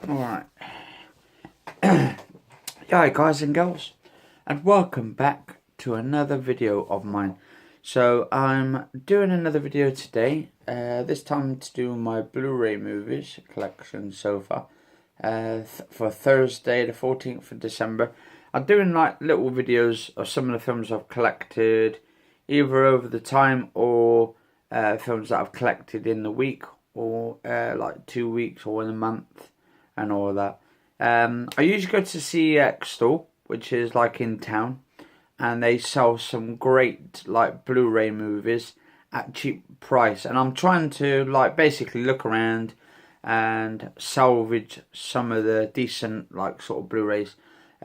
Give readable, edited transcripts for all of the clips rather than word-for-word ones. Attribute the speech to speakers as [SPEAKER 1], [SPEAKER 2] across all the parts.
[SPEAKER 1] Alright. Hi guys and girls, and welcome back to another video of mine. So I'm doing another video today, this time to do my Blu-ray movies collection so far, for Thursday the 14th of December. I'm doing like little videos of some of the films I've collected, either over the time or films that I've collected in the week, or like 2 weeks or in a month and all of that. I usually go to the CEX store, which is like in town, and they sell some great like Blu-ray movies at cheap price. And I'm trying to like basically look around and salvage some of the decent like sort of Blu-rays,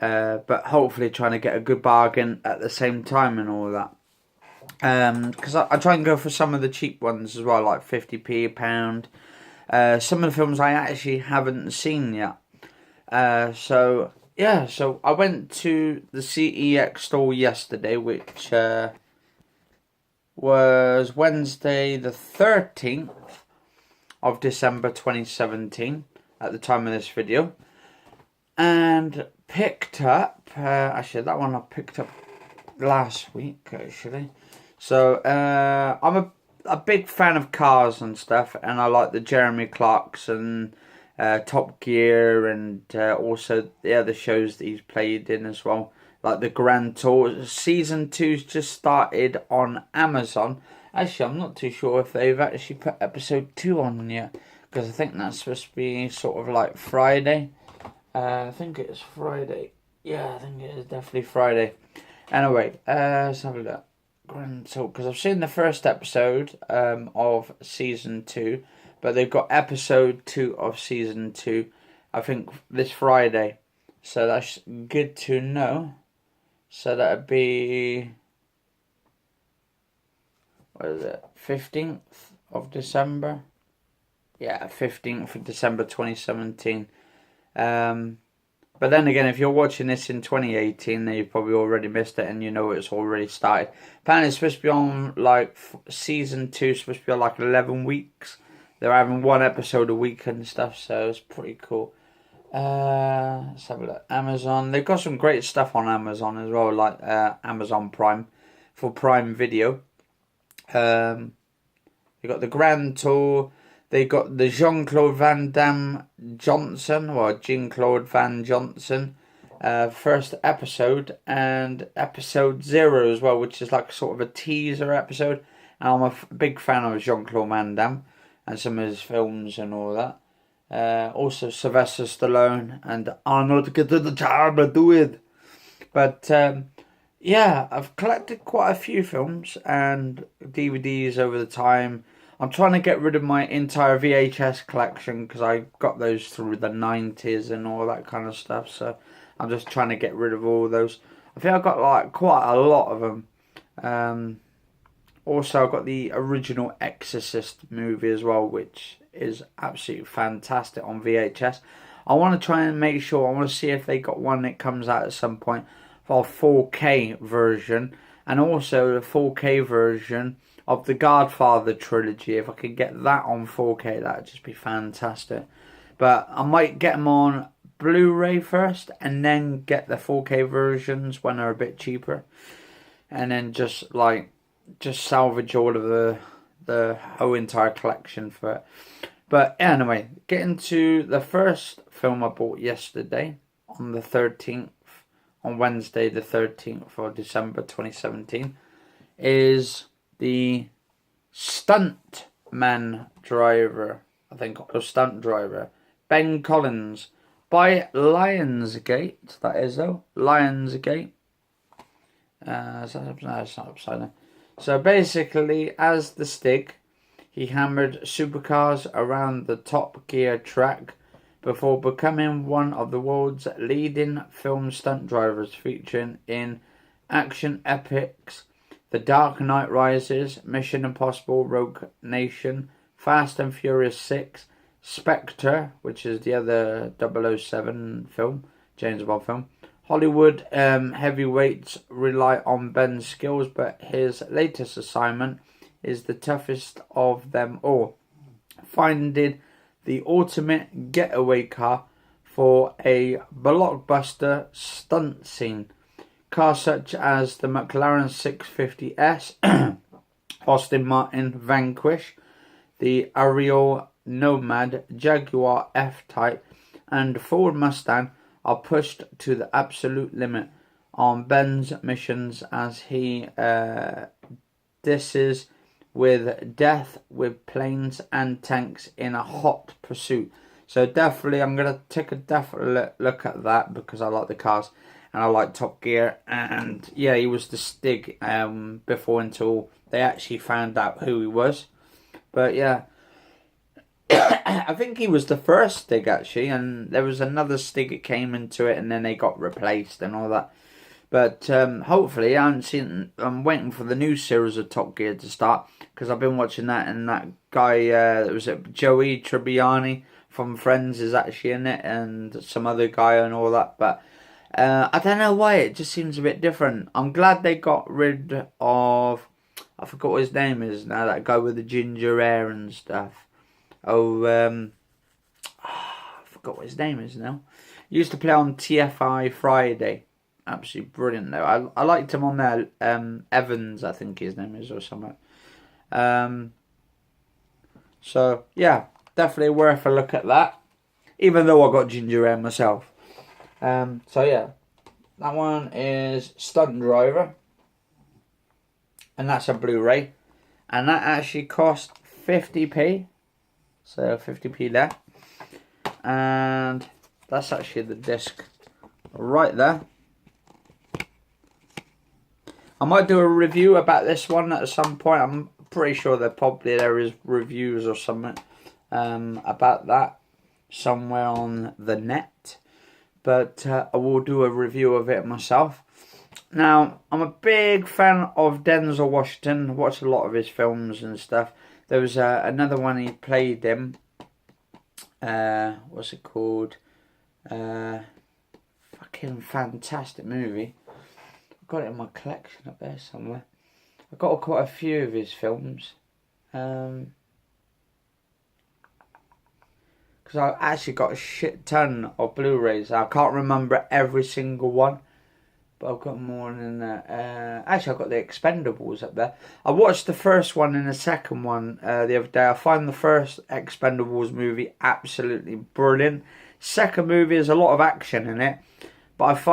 [SPEAKER 1] but hopefully trying to get a good bargain at the same time and all that. Because I try and go for some of the cheap ones as well, like 50p a pound. Some of the films I actually haven't seen yet. So I went to the CEX store yesterday, which was Wednesday the 13th of December 2017 at the time of this video, and picked up, actually that one I picked up last week actually. So I'm a big fan of cars and stuff, and I like the Jeremy Clarkson, Top Gear, and also the other shows that he's played in as well, like the Grand Tour. Season 2's just started on Amazon. Actually, I'm not too sure if they've actually put episode 2 on yet, because I think that's supposed to be sort of like Friday. I think it's Friday. Yeah, I think it is definitely Friday. Anyway, let's have a look. Grand Tour, because I've seen the first episode of season 2, but they've got episode 2 of season 2, I think, this Friday. So that's good to know. So that'd be, what is it, 15th of December? Yeah, 15th of December 2017. But then again, if you're watching this in 2018, then you've probably already missed it, and you know it's already started. Apparently it's supposed to be on, like, season 2 is supposed to be on like 11 weeks. They're having one episode a week and stuff, so it's pretty cool. Let's have a look. Amazon. They've got some great stuff on Amazon as well, like Amazon Prime for Prime Video. They got the Grand Tour. They got the Jean-Claude Van Damme Johnson, or Jean-Claude Van Johnson, first episode, and episode 0 as well, which is like sort of a teaser episode. And I'm a big fan of Jean-Claude Van Damme and some of his films and all that. Also Sylvester Stallone and Arnold, get to the job and do it. But yeah, I've collected quite a few films and DVDs over the time. I'm trying to get rid of my entire VHS collection, because I got those through the 90s and all that kind of stuff. So I'm just trying to get rid of all those. I think I've got like quite a lot of them. Also, I've got the original Exorcist movie as well, which is absolutely fantastic on VHS. I want to try and make sure, I want to see if they got one that comes out at some point for a 4K version, and also the 4K version of the Godfather trilogy. If I could get that on 4K, that would just be fantastic. But I might get them on Blu-ray first, and then get the 4K versions when they're a bit cheaper, and then just salvage all of the whole entire collection for it. But anyway, getting to the first film I bought yesterday on the 13th, on Wednesday the 13th of December 2017, is the Stunt Man Driver, I think, or Stunt Driver, Ben Collins, by Lionsgate. That is though, Lionsgate. It's not upside down. So basically, as the Stig, he hammered supercars around the Top Gear track before becoming one of the world's leading film stunt drivers, featuring in action epics The Dark Knight Rises, Mission Impossible, Rogue Nation, Fast and Furious 6, Spectre, which is the other 007 film, James Bond film. Hollywood heavyweights rely on Ben's skills, but his latest assignment is the toughest of them all, finding the ultimate getaway car for a blockbuster stunt scene. Cars such as the McLaren 650S, Austin Martin Vanquish, the Ariel Nomad, Jaguar F-Type, and Ford Mustang are pushed to the absolute limit on Ben's missions as he disses with death with planes and tanks in a hot pursuit. So definitely, I'm going to take a definite look at that because I like the cars and I like Top Gear. And yeah, he was the Stig before until they actually found out who he was. But yeah, I think he was the first Stig actually, and there was another Stig that came into it and then they got replaced and all that. But hopefully, I'm waiting for the new series of Top Gear to start because I've been watching that, and that guy, was it Joey Tribbiani from Friends is actually in it, and some other guy and all that. But I don't know why it just seems a bit different. I'm glad they got rid of, I forgot what his name is now, that guy with the ginger hair and stuff. I forgot what his name is now. He used to play on TFI Friday. Absolutely brilliant though. I liked him on there. Evans, I think his name is, or something. So yeah, definitely worth a look at that. Even though I got ginger hair myself. So yeah, that one is Stunt Driver, and that's a Blu-ray, and that actually cost 50p. So 50p there, and that's actually the disc right there. I might do a review about this one at some point. I'm pretty sure there is reviews or something about that somewhere on the net. But I will do a review of it myself. Now, I'm a big fan of Denzel Washington. I watched a lot of his films and stuff. There was another one he played in. What's it called? Fucking fantastic movie. Got it in my collection up there somewhere. I've got quite a few of his films. Because I actually got a shit ton of Blu-rays. I can't remember every single one, but I've got more than that. Actually, I've got the Expendables up there. I watched the first one and the second one the other day. I find the first Expendables movie absolutely brilliant. Second movie has a lot of action in it, but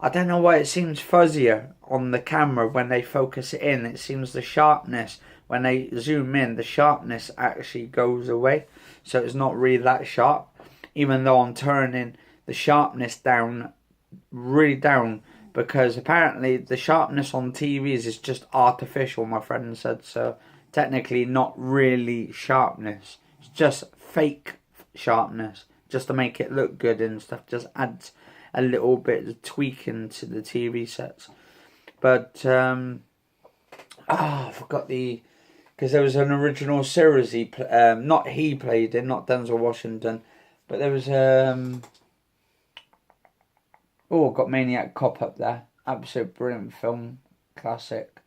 [SPEAKER 1] I don't know why it seems fuzzier on the camera when they focus it in. It seems the sharpness, when they zoom in, the sharpness actually goes away. So it's not really that sharp. Even though I'm turning the sharpness down, really down. Because apparently the sharpness on TVs is just artificial, my friend said. So technically not really sharpness. It's just fake sharpness. Just to make it look good and stuff. Just adds a little bit of tweaking to the TV sets. But I forgot because there was an original series he played in, not Denzel Washington, but there was got Maniac Cop up there. Absolute brilliant film, classic.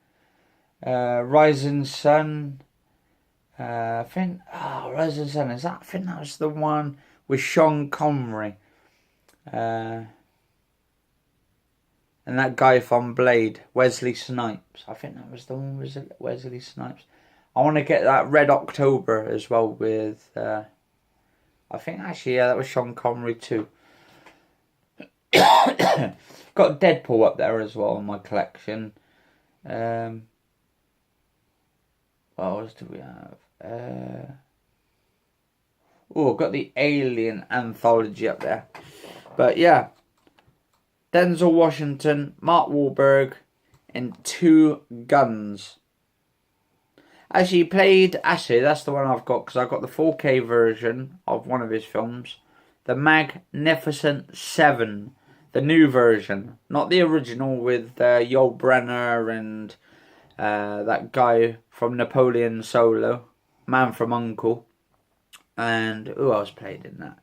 [SPEAKER 1] Rising Sun. I think Rising Sun is that? I think that was the one with Sean Connery. And that guy from Blade, Wesley Snipes. I think that was the one, was it? Wesley Snipes. I want to get that Red October as well with, I think actually, yeah, that was Sean Connery too. Got Deadpool up there as well in my collection. What else do we have? Got the Alien anthology up there. But yeah, Denzel Washington, Mark Wahlberg in Two Guns. Actually, that's the one I've got, because I've got the 4K version of one of his films. The Magnificent Seven, the new version. Not the original with Yul Brynner and that guy from Napoleon Solo, Man from U.N.C.L.E. And who else played in that?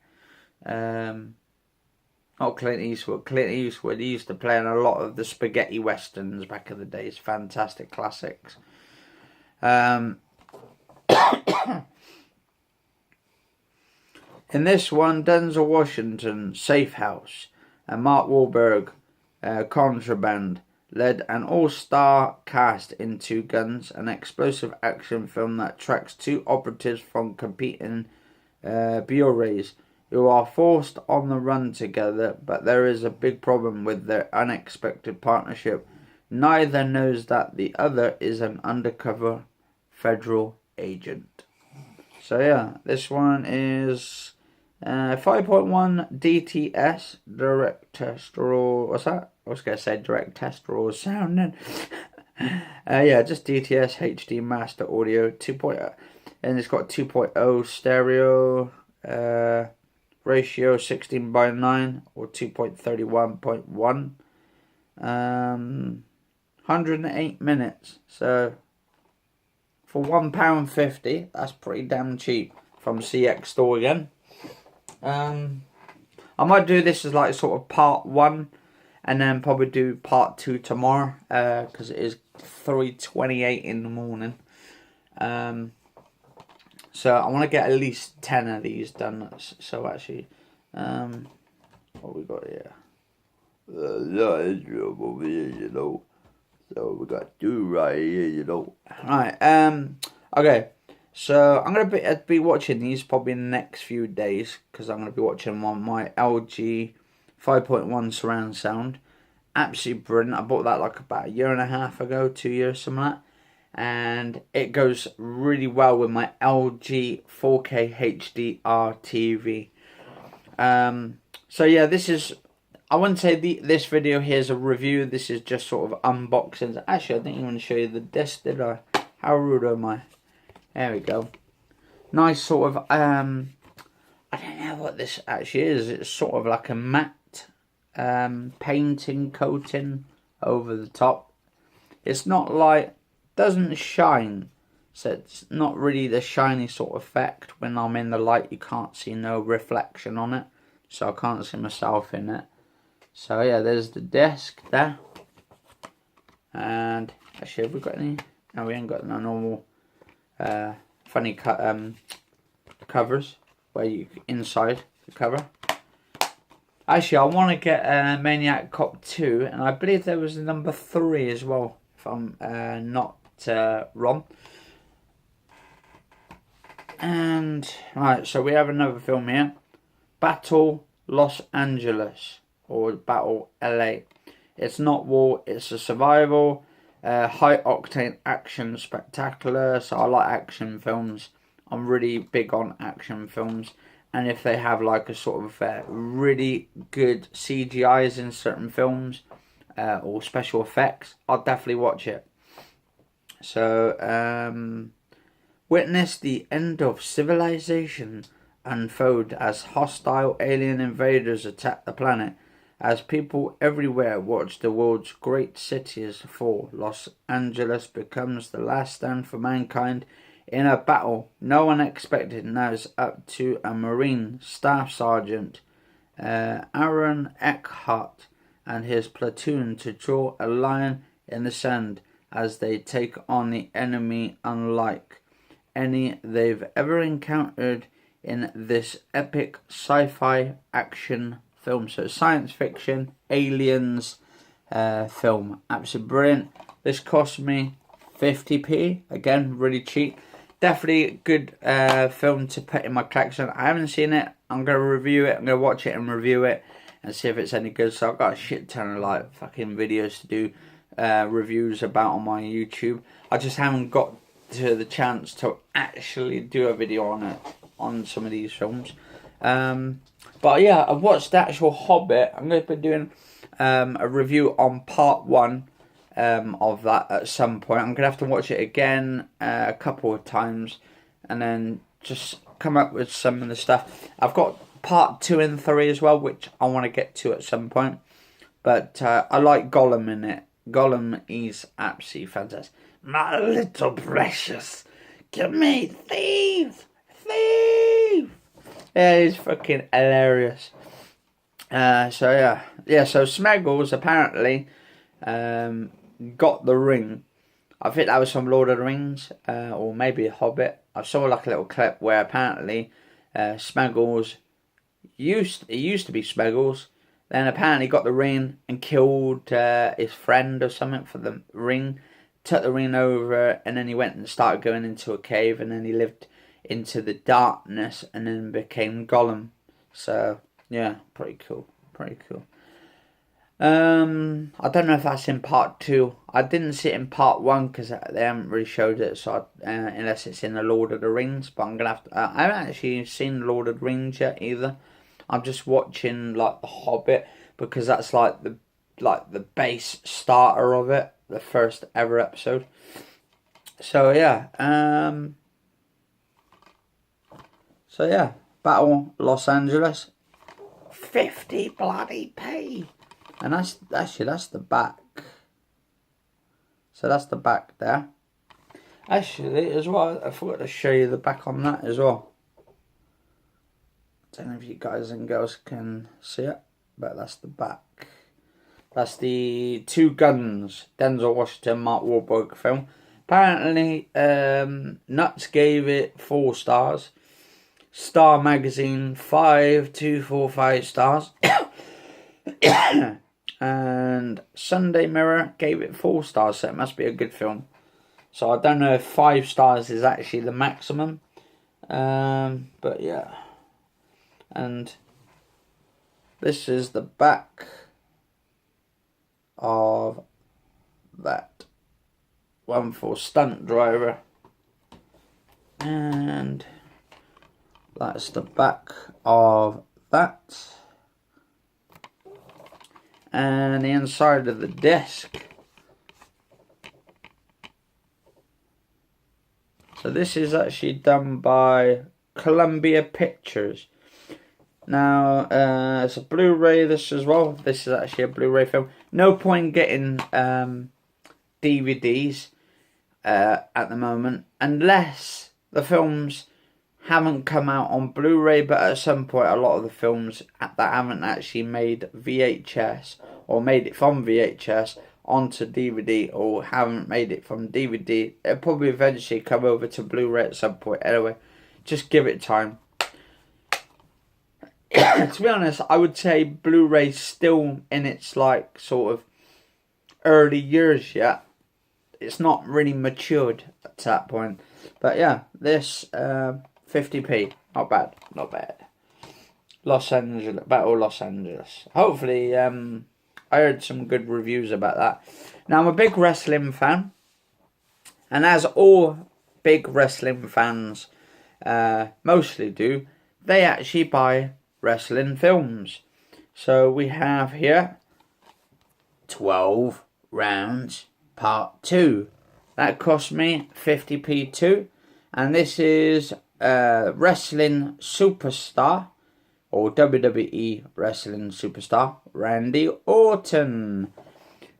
[SPEAKER 1] Not Clint Eastwood. Clint Eastwood, he used to play in a lot of the spaghetti westerns back in the days. Fantastic classics. In this one, Denzel Washington, Safe House, and Mark Wahlberg, Contraband, led an all-star cast in Two Guns, an explosive action film that tracks two operatives from competing bureaus who are forced on the run together, but there is a big problem with their unexpected partnership. Neither knows that the other is an undercover federal agent. So yeah, this one is 5.1 DTS, direct test raw. What's that? I was going to say direct test raw sounding. Yeah, just DTS HD master audio 2.0, and it's got 2.0 stereo ratio 16:9 or 2.31.1. 108 minutes. So for £1.50, that's pretty damn cheap from CX Store again. I might do this as like sort of part 1, and then probably do part 2 tomorrow, because it is 3:28 in the morning. So I want to get at least 10 of these done. So actually, what we got here? You know. So we got 2 right here, you know. Right. Okay. So I'm gonna be watching these probably in the next few days, because I'm gonna be watching on my LG 5.1 surround sound. Absolutely brilliant. I bought that like about a year and a half ago, 2 years, something like that. And it goes really well with my LG 4K HDR TV. So yeah, this is, I wouldn't say this video here is a review. This is just sort of unboxings. Actually, I didn't even show you the disc, did I? How rude am I? There we go. Nice sort of, I don't know what this actually is. It's sort of like a matte painting coating over the top. It's not like, doesn't shine. So it's not really the shiny sort of effect. When I'm in the light, you can't see no reflection on it. So I can't see myself in it. So yeah, there's the disc there. And actually, have we got any? No, we ain't got no normal funny covers where you inside the cover. Actually, I want to get Maniac Cop 2, and I believe there was a number 3 as well, if I'm not wrong. And right, so we have another film here, Battle Los Angeles, or Battle LA. It's not war, it's a survival, high octane action spectacular. So I like action films. I'm really big on action films, and if they have like a sort of really good CGIs in certain films or special effects, I'll definitely watch it. So witness the end of civilization unfold as hostile alien invaders attack the planet. As people everywhere watch the world's great cities fall, Los Angeles becomes the last stand for mankind in a battle no one expected. Now it's up to a Marine Staff Sergeant, Aaron Eckhart, and his platoon to draw a line in the sand as they take on the enemy unlike any they've ever encountered in this epic sci-fi action film. So science fiction, aliens film. Absolutely brilliant. This cost me 50p. Again, really cheap. Definitely a good film to put in my collection. I haven't seen it. I'm going to review it. I'm going to watch it and review it and see if it's any good. So I've got a shit ton of like fucking videos to do reviews about on my YouTube. I just haven't got to the chance to actually do a video on it, on some of these films. But yeah, I've watched the actual Hobbit. I'm going to be doing a review on part 1 of that at some point. I'm going to have to watch it again a couple of times and then just come up with some of the stuff. I've got part 2 and 3 as well, which I want to get to at some point. But I like Gollum in it. Gollum is absolutely fantastic. My little precious, give me thief, thief. Yeah, he's fucking hilarious. So yeah. So Smeagol's apparently got the ring. I think that was from Lord of the Rings, or maybe a Hobbit. I saw like a little clip where apparently Smeagol's it used to be Smeagol's. Then apparently got the ring and killed his friend or something for the ring. Took the ring over, and then he went and started going into a cave, and then he lived into the darkness, and then became Gollum. So yeah, pretty cool. Pretty cool. I don't know if that's in part 2. I didn't see it in part 1 because they haven't really showed it. So unless it's in the Lord of the Rings, but I'm gonna have to. I haven't actually seen Lord of the Rings yet either. I'm just watching like The Hobbit because that's like the base starter of it, the first ever episode. So yeah, Battle Los Angeles, 50 bloody p, and that's the back. So that's the back there. Actually, as well, I forgot to show you the back on that as well. I don't know if you guys and girls can see it, but that's the back. That's the Two Guns, Denzel Washington, Mark Wahlberg film. Apparently, Nuts gave it 4 stars. Star Magazine 5.245 stars. And Sunday Mirror gave it 4 stars, so it must be a good film. So I don't know if 5 stars is actually the maximum. But yeah. And this is the back of that one for Stunt Driver. And that's the back of that. And the inside of the disc. So this is actually done by Columbia Pictures. Now, it's a Blu-ray this as well. This is actually a Blu-ray film. No point getting DVDs at the moment, unless the films haven't come out on Blu-ray, but at some point a lot of the films that haven't actually made VHS or made it from VHS onto DVD, or haven't made it from DVD, it'll probably eventually come over to Blu-ray at some point. Anyway, just give it time. To be honest, I would say Blu-ray's still in its like sort of early years yet. It's not really matured at that point. But yeah, this 50p, not bad, not bad. Los Angeles, Battle Los Angeles. Hopefully, I heard some good reviews about that. Now, I'm a big wrestling fan, and as all big wrestling fans mostly do, they actually buy wrestling films. So we have here 12 Rounds Part 2. That cost me 50p too. And this is wrestling superstar, or WWE wrestling superstar, Randy Orton.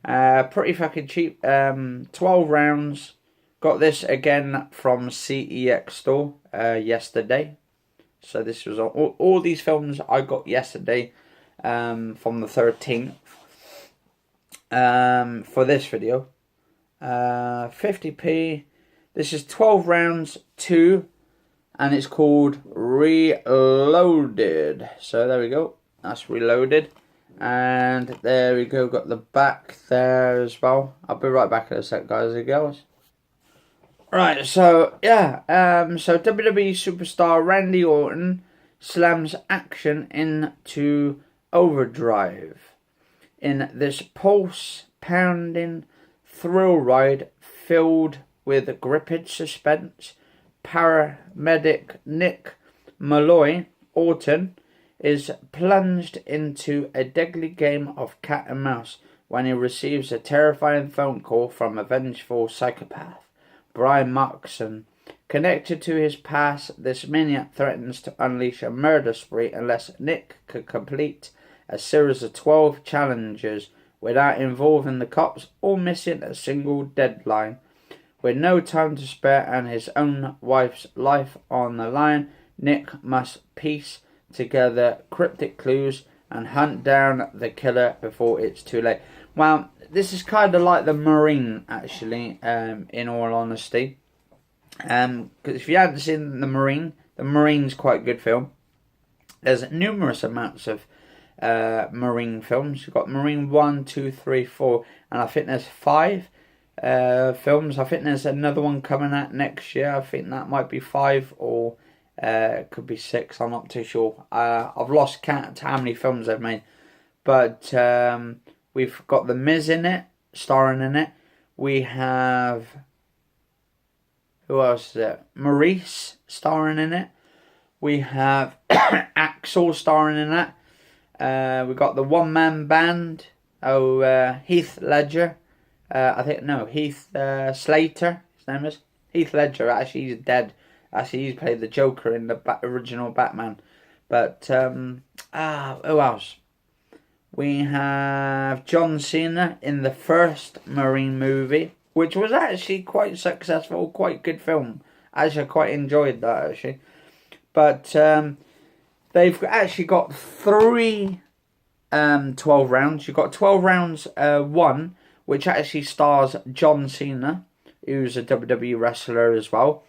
[SPEAKER 1] Pretty fucking cheap. 12 rounds. Got this again from CEX store yesterday. So this was all these films I got yesterday from the 13th for this video. 50p. This is 12 rounds 2, and it's called Reloaded. So there we go. That's Reloaded. And there we go. Got the back there as well. I'll be right back in a sec, guys and girls. Right, so yeah, so WWE superstar Randy Orton slams action into overdrive in this pulse-pounding thrill ride filled with gripping suspense. Paramedic Nick Malloy Orton is plunged into a deadly game of cat and mouse when he receives a terrifying phone call from a vengeful psychopath, Brian Markson. Connected to his past, this maniac threatens to unleash a murder spree unless Nick could complete a series of 12 challenges without involving the cops or missing a single deadline. With no time to spare and his own wife's life on the line, Nick must piece together cryptic clues and hunt down the killer before it's too late. Well, this is kind of like The Marine, actually, in all honesty. Because if you haven't seen The Marine's quite a good film. there's numerous amounts of Marine films. You've got Marine 1, 2, 3, 4, and I think there's 5 films. I think there's another one coming out next year. I think that might be 5 or it could be 6. I'm not too sure. I've lost count to how many films they've made. But we've got The Miz in it, starring in it. We have, who else is it? Maurice starring in it. We have Axel starring in that. We've got the One Man Band. Heath Ledger. Heath Slater. His name is Heath Ledger. Actually, he's dead. Actually, he's played the Joker in the original Batman. But who else? We have John Cena in the first Marine movie, which was actually quite successful, quite good film. Actually, I quite enjoyed that actually. But they've actually got 3 12 rounds. You've got 12 rounds 1, which actually stars John Cena, who's a WWE wrestler as well.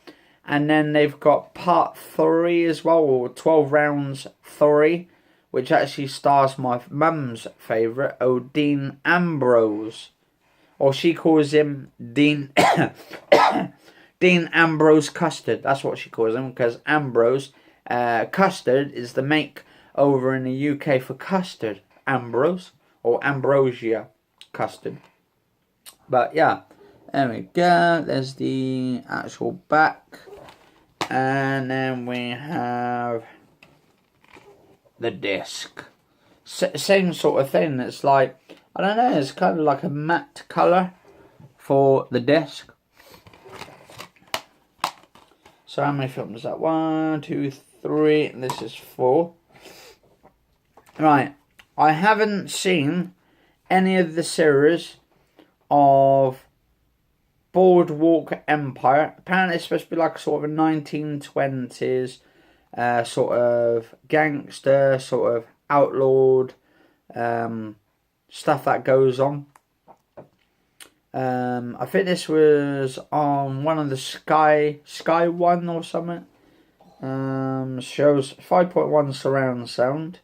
[SPEAKER 1] And then they've got part 3 as well, or 12 rounds 3, which actually stars my mum's favourite, Dean Ambrose. Or she calls him Dean Dean Ambrose Custard. That's what she calls him, because Ambrose Custard is the make over in the UK for custard. Ambrose, or Ambrosia Custard. But yeah, there we go. There's the actual back. And then we have the disc. Same sort of thing. It's like, I don't know, it's kind of like a matte colour for the disc. So how many films is that? 1, 2, 3, and this is 4. Right, I haven't seen any of the series of Boardwalk Empire. Apparently it's supposed to be like sort of a 1920s sort of gangster, sort of outlawed stuff that goes on. I think this was on one of the Sky One or something. Shows 5.1 surround sound.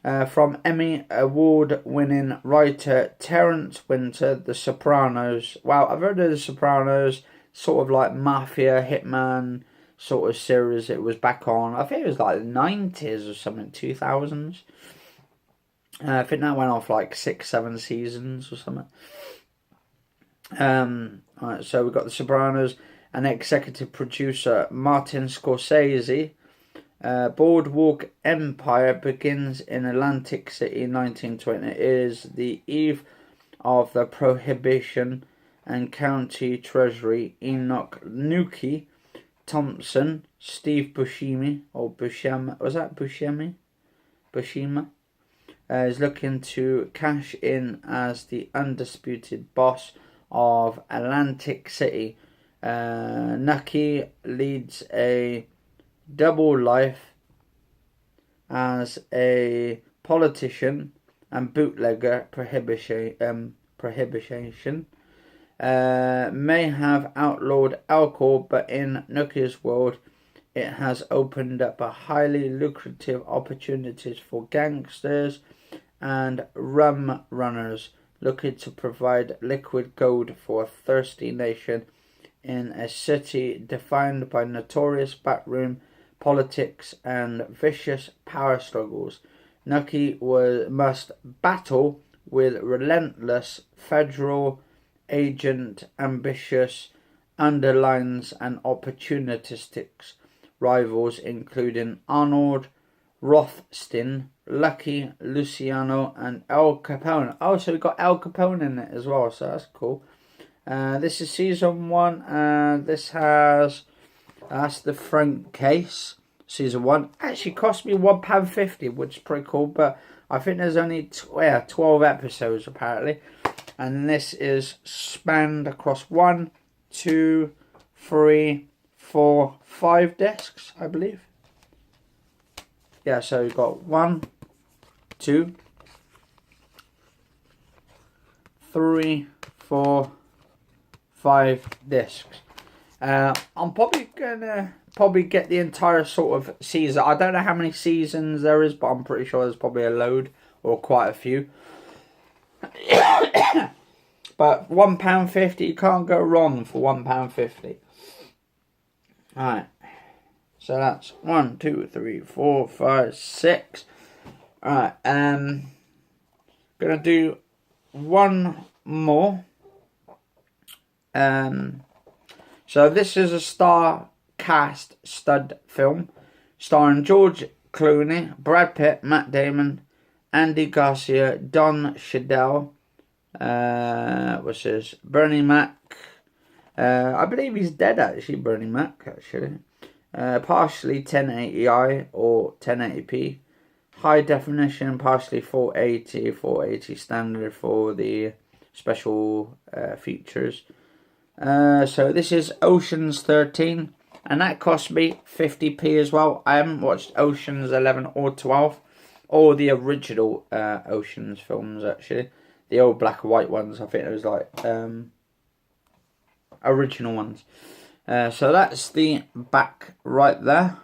[SPEAKER 1] From Emmy Award-winning writer Terence Winter, The Sopranos. Wow, I've heard of The Sopranos, sort of like mafia, hitman sort of series it was back on. I think it was like the 90s or something, 2000s. I think that went off like 6-7 seasons or something. Alright, so we've got The Sopranos and executive producer Martin Scorsese. Boardwalk Empire begins in Atlantic City in 1920. It is the eve of the Prohibition, and County Treasury Enoch Nuki Thompson, Steve Buscemi, or Buscema, was that Buscemi? Buscema? Is looking to cash in as the undisputed boss of Atlantic City. Nucky leads a double life as a politician and bootlegger. Prohibition may have outlawed alcohol, but in Nucky's world it has opened up a highly lucrative opportunities for gangsters and rum runners looking to provide liquid gold for a thirsty nation in a city defined by notorious backroom politics and vicious power struggles. Nucky must battle with relentless federal agent, ambitious underlines, and opportunistic rivals including Arnold, Rothstein, Lucky, Luciano, and Al Capone. Oh, so we've got Al Capone in it as well, so that's cool. This is season 1, this has, that's the front case, season 1. Actually cost me £1.50, which is pretty cool, but I think there's only 12 episodes apparently. And this is spanned across 1, 2, 3, 4, 5 discs, I believe. Yeah, so you've got 1, 2, 3, 4, 5 discs. I'm probably gonna get the entire sort of season. I don't know how many seasons there is, but I'm pretty sure there's probably a load or quite a few. But £1.50, you can't go wrong for £1.50. Alright. So that's 1, 2, 3, 4, 5, 6. Alright, gonna do one more. So this is a star cast stud film starring George Clooney, Brad Pitt, Matt Damon, Andy Garcia, Don Cheadle, what's this? Bernie Mac. I believe he's dead actually, Bernie Mac actually. Partially 1080i or 1080p. High definition, partially 480 standard for the special features. So this is Ocean's 13, and that cost me 50p as well. I haven't watched Ocean's 11 or 12, or the original Ocean's films actually. The old black and white ones, I think it was like original ones. So that's the back right there.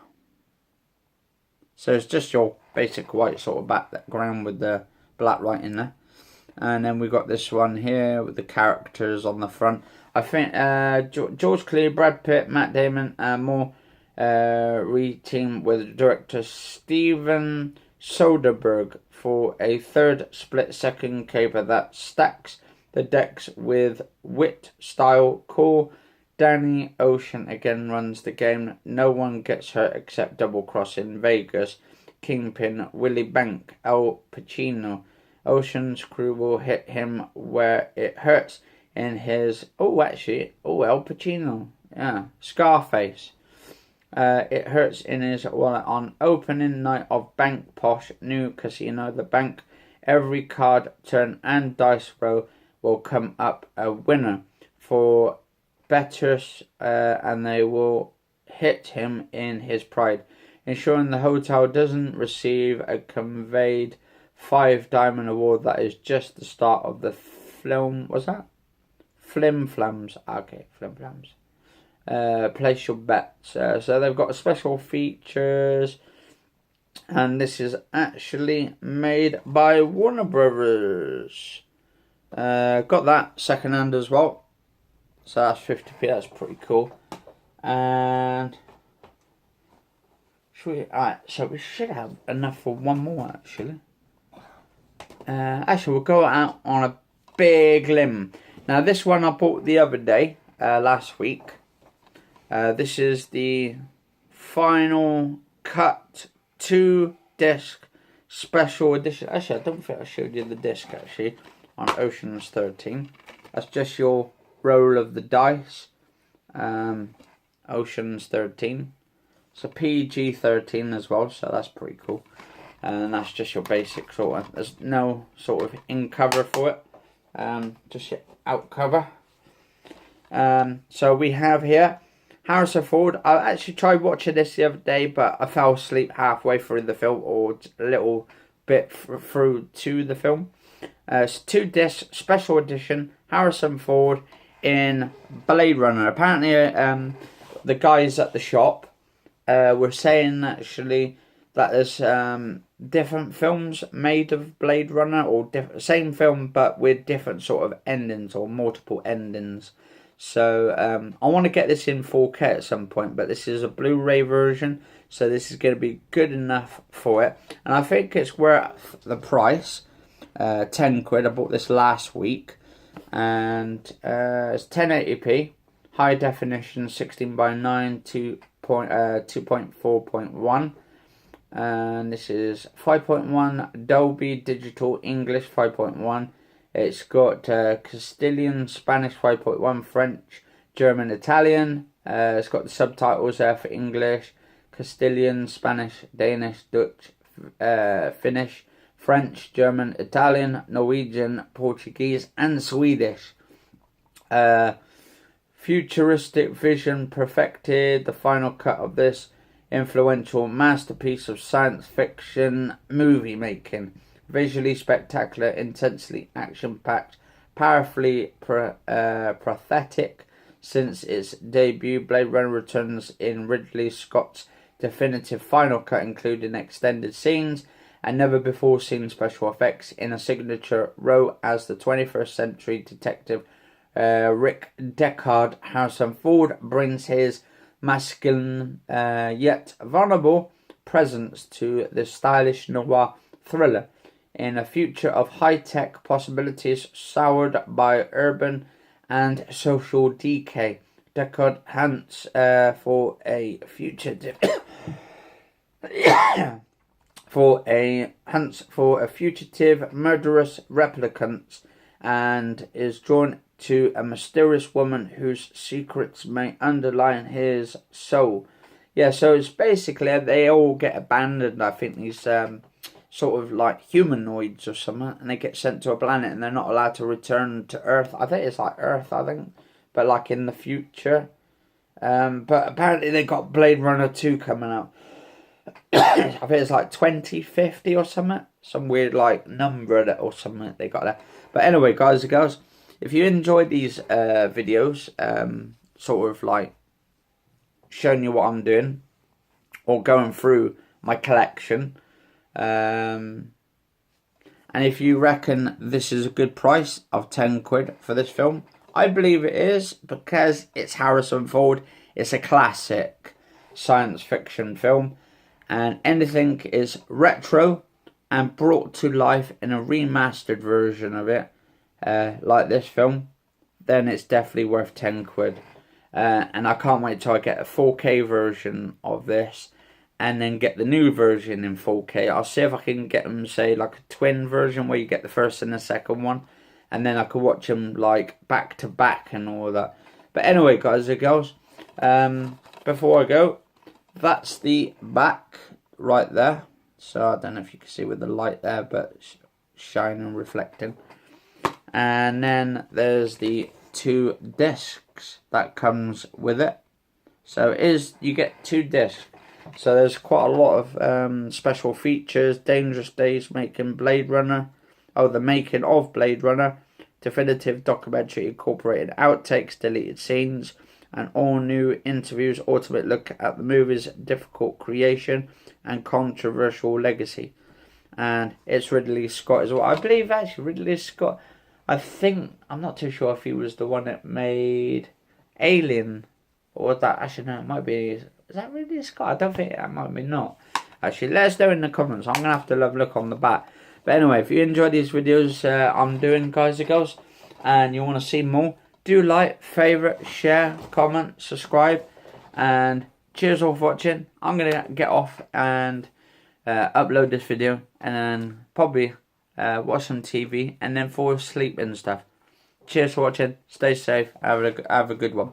[SPEAKER 1] So it's just your basic white sort of background with the black right in there. And then we got this one here with the characters on the front. I think George Clooney, Brad Pitt, Matt Damon, and more re-team with director Steven Soderbergh for a third split-second caper that stacks the decks with wit, style, cool. Danny Ocean again runs the game. No one gets hurt except Double Cross in Vegas. Kingpin, Willie Bank, Al Pacino. Ocean's crew will hit him where it hurts in his... Al Pacino. Yeah. Scarface. It hurts in his wallet on opening night of Bank Posh new casino. The bank. Every card, turn and dice roll will come up a winner for bettors, and they will hit him in his pride, ensuring the hotel doesn't receive a conveyed 5 diamond award. That is just the start of the film. What's that? Flim Flams. Okay, Flim Flams. Place your bets. So they've got special features, and this is actually made by Warner Brothers. Got that second hand as well. So that's 50p, that's pretty cool. And alright, so we should have enough for one more actually. Actually, we'll go out on a big limb. Now this one I bought the other day, last week. This is the final cut 2-disc special edition. Actually, I don't think I showed you the disc actually on Ocean's 13. That's just your roll of the dice. Ocean's 13. It's a PG-13 as well, so that's pretty cool. And that's just your basic sort of... There's no sort of in cover for it. Just your out cover. So we have here Harrison Ford. I actually tried watching this the other day, but I fell asleep halfway through the film, or a little bit through to the film. It's 2-disc special edition Harrison Ford in Blade Runner. Apparently, the guys at the shop were saying actually that there's different films made of Blade Runner, or same film but with different sort of endings or multiple endings. So I want to get this in 4K at some point, but this is a Blu-ray version, so this is going to be good enough for it. And I think it's worth the price. 10 quid. I bought this last week, and it's 1080p, high definition, 16:9, 2.4.1, and this is 5.1 Dolby Digital English 5.1. It's got Castilian, Spanish 5.1, French, German, Italian. It's got the subtitles there for English, Castilian, Spanish, Danish, Dutch, Finnish, French, German, Italian, Norwegian, Portuguese, and Swedish. Futuristic vision perfected. The final cut of this influential masterpiece of science fiction movie making. Visually spectacular, intensely action-packed, powerfully pathetic, since its debut. Blade Runner returns in Ridley Scott's definitive final cut, including extended scenes and never-before-seen special effects in a signature role as the 21st century detective. Rick Deckard. Harrison Ford brings his masculine yet vulnerable presence to the stylish noir thriller in a future of high-tech possibilities soured by urban and social decay. Deckard hunts for a fugitive murderous replicant and is drawn to a mysterious woman whose secrets may underline his soul. Yeah, so it's basically they all get abandoned. I think these sort of like humanoids or something, and they get sent to a planet and they're not allowed to return to Earth. I think it's like Earth, but like in the future. But apparently they got Blade Runner 2 coming out. I think it's like 2050 or something. Some weird like number or something they got there. But anyway, guys and girls, if you enjoyed these videos, sort of like showing you what I'm doing or going through my collection, and if you reckon this is a good price of 10 quid for this film, I believe it is, because it's Harrison Ford. It's a classic science fiction film, and anything is retro and brought to life in a remastered version of it, like this film, then it's definitely worth 10 quid. And I can't wait till I get a 4K version of this and then get the new version in 4K. I'll see if I can get them, say, like a twin version where you get the first and the second one, and then I could watch them like back to back and all that. But anyway, guys and girls, before I go, that's the back right there. So I don't know if you can see with the light there, but it's shining, reflecting. And then there's the 2 discs that comes with it. So you get 2 discs. So there's quite a lot of special features. Dangerous Days making Blade Runner. Oh, the making of Blade Runner. Definitive documentary incorporating outtakes, deleted scenes, and all new interviews. Ultimate look at the movie's difficult creation and controversial legacy. And it's Ridley Scott as well. I believe actually Ridley Scott, I'm not too sure if he was the one that made Alien, or was that, actually no, it might be, is that Ridley Scott? I don't think, that might be not. Actually, let us know in the comments. I'm going to have to have a look on the back. But anyway, if you enjoy these videos I'm doing, guys and girls, and you want to see more, do like, favourite, share, comment, subscribe, and cheers all for watching. I'm going to get off and upload this video, and then probably watch some TV, and then fall asleep and stuff. Cheers for watching. Stay safe. Have a good one.